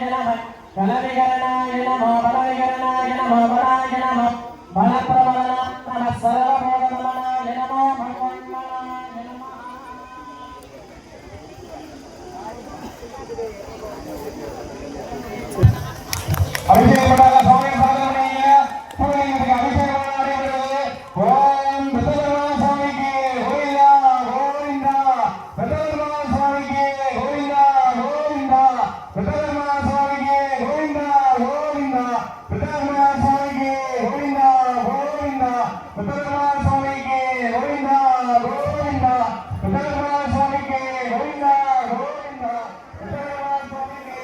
बलविकरणाय नमो बलविकरणाय नमो बलाय नमो बलप्रबलनाय नमः सर्वभूतनमनाय नमो भगवन्मनाय नमः अभिषेक पटाला स्वामी साधनेय पूर्णिमेಗೆ अभिषेक ಮಾಡಿರುವುದು ಓಂ ಬಸವರಾಮ ಸ್ವಾಮಿಗೆ ಗೋವಿಂದ ಗೋವಿಂದ ಬಸವರಾಮ ಸ್ವಾಮಿಗೆ ಗೋವಿಂದ ಗೋವಿಂದ ಬಸವರಾಮ ಸ್ವಾಮಿಗೆ ಗೋವಿಂದ ಗೋವಿಂದ ಬಸವರಾಮ ಸ್ವಾಮಿಗೆ ಗೋವಿಂದ ಗೋವಿಂದ ಬಸವರಾಮ ಸ್ವಾಮಿಗೆ ಗೋವಿಂದ ಗೋವಿಂದ ಬಸವರಾಮ ಸ್ವಾಮಿಗೆ ಗೋವಿಂದ ಗೋವಿಂದ ಬಸವರಾಮ ಸ್ವಾಮಿಗೆ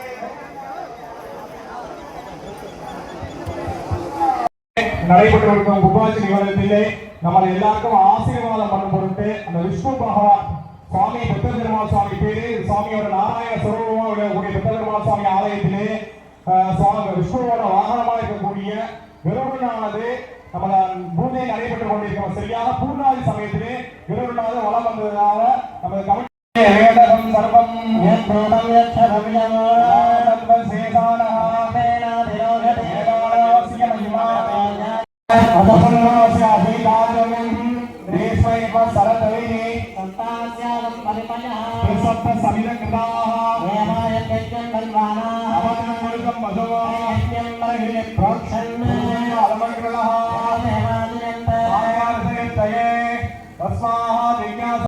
நடைபெற்றிருக்கும் கும்பாட்சி நிகழ்ச்சியிலே நம்ம எல்லாருக்கும் ஆசீர்வாதம் பண்ணும் பொருட்டு அந்த விஷ்ணு பகவான் சுவாமி புத்த பெருமாள் சுவாமி பேரு சுவாமியோட நாராயண சுரூபமாக கூடிய புத்த பெருமாள் சுவாமி ஆலயத்திலே விஷ்ணுவோட வாகனமாக இருக்கக்கூடிய கருடனானது நம்ம பூஜை நடைபெற்றுக் கொண்டிருக்கிறோம். சரியாக பூர்ணாதி சமயத்திலே கருடனானது வளம் வந்ததுனால நம்ம கவனிக்க சர்வம்